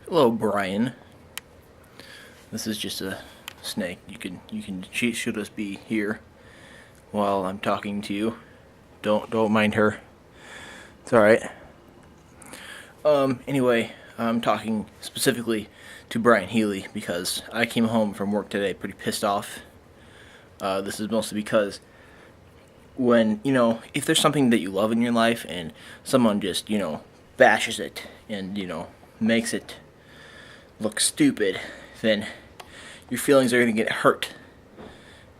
Hello, Brian. This is just a snake. She should just be here while I'm talking to you. Don't mind her. It's all right. Anyway, I'm talking specifically to Brian Healy because I came home from work today pretty pissed off. This is mostly because when if there's something that you love in your life and someone just bashes it and makes it look stupid, then your feelings are going to get hurt.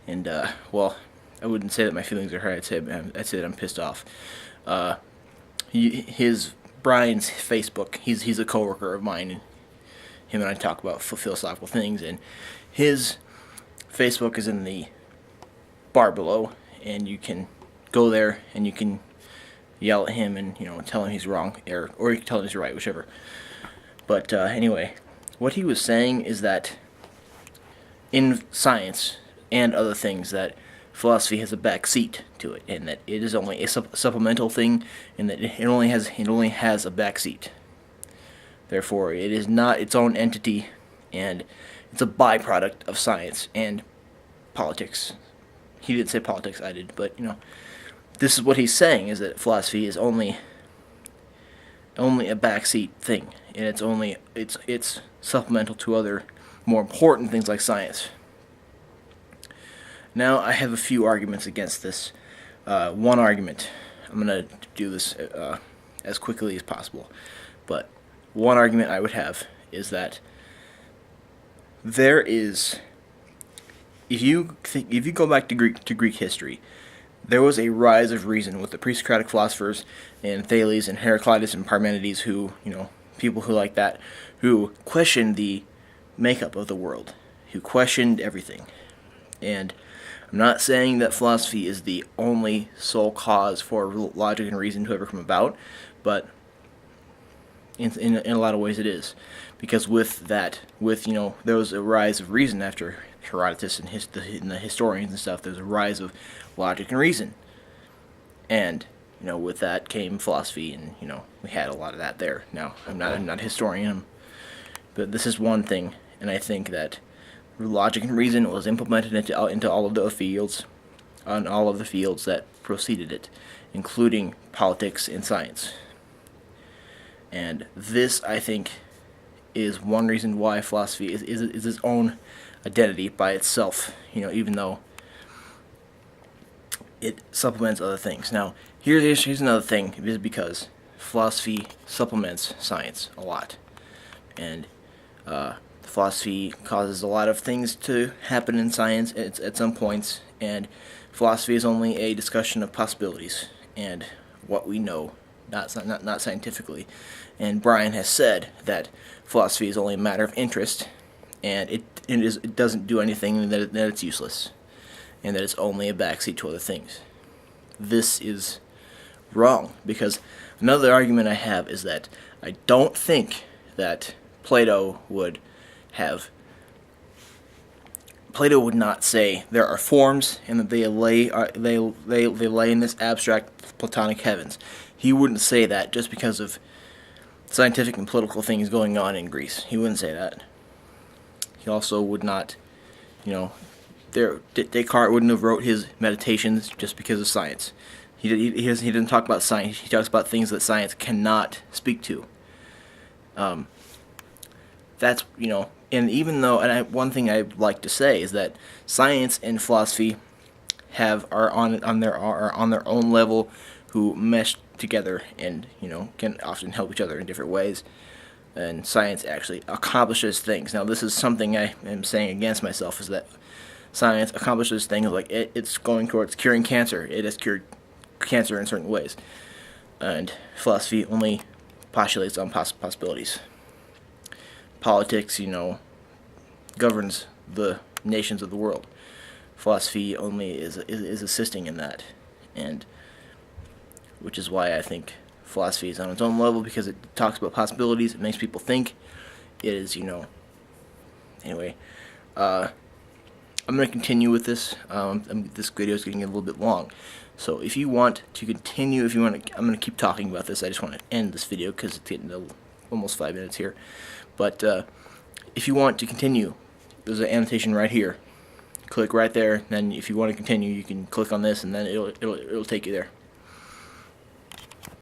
And well, I wouldn't say that my feelings are hurt. I'd say that I'm pissed off. His Brian's Facebook. He's a coworker of mine, and him and I talk about philosophical things. And his Facebook is in the bar below, and you can go there and you can yell at him and tell him he's wrong, or you can tell him he's right, whichever. But anyway, what he was saying is that in science and other things that philosophy has a back seat to it, and that it is only a supplemental thing, and that it only has a back seat. Therefore, it is not its own entity, and it's a byproduct of science and politics. He didn't say politics, I did, but this is what he's saying: is that philosophy is only a backseat thing, and it's supplemental to other more important things like science. Now, I have a few arguments against this. One argument, I'm going to do this as quickly as possible, but one argument I would have is that there is, if you go back to Greek history, there was a rise of reason with the pre-Socratic philosophers and Thales and Heraclitus and Parmenides, who people who like that, who questioned the makeup of the world, who questioned everything. And I'm not saying that philosophy is the only sole cause for logic and reason to ever come about, but in a lot of ways it is, because there was a rise of reason after Herodotus and the historians and stuff. There's a rise of logic and reason, and with that came philosophy, and we had a lot of that there. Now, I'm not a historian, but this is one thing, and I think that logic and reason was implemented into all of the fields, on all of the fields that preceded it, including politics and science. And this, I think, is one reason why philosophy is its own identity by itself, even though it supplements other things. Now, here's another thing, is because philosophy supplements science a lot, and philosophy causes a lot of things to happen in science at some points, and philosophy is only a discussion of possibilities and what we know, not scientifically. And Brian has said that philosophy is only a matter of interest, and it doesn't do anything, that it's useless, and that it's only a backseat to other things. This is wrong, because another argument I have is that I don't think that Plato would not say there are forms and that they lay in this abstract Platonic heavens. He wouldn't say that just because of scientific and political things going on in Greece. He wouldn't say that. He also would not, Descartes wouldn't have wrote his Meditations just because of science. He doesn't talk about science. He talks about things that science cannot speak to. That's and even though, one thing I'd like to say is that science and philosophy are on their own level, who mesh together and can often help each other in different ways. And science actually accomplishes things. Now, this is something I am saying against myself, is that science accomplishes things like it's going towards curing cancer. It has cured cancer in certain ways, and philosophy only postulates on possibilities. Politics, governs the nations of the world. Philosophy only is assisting in that, and which is why I think philosophy is on its own level, because it talks about possibilities. It makes people think. It is, Anyway, I'm going to continue with this. This video is getting a little bit long, so if you want to continue, I'm going to keep talking about this. I just want to end this video because it's getting almost 5 minutes here. But if you want to continue, there's an annotation right here. Click right there. Then if you want to continue, you can click on this, and then it'll take you there.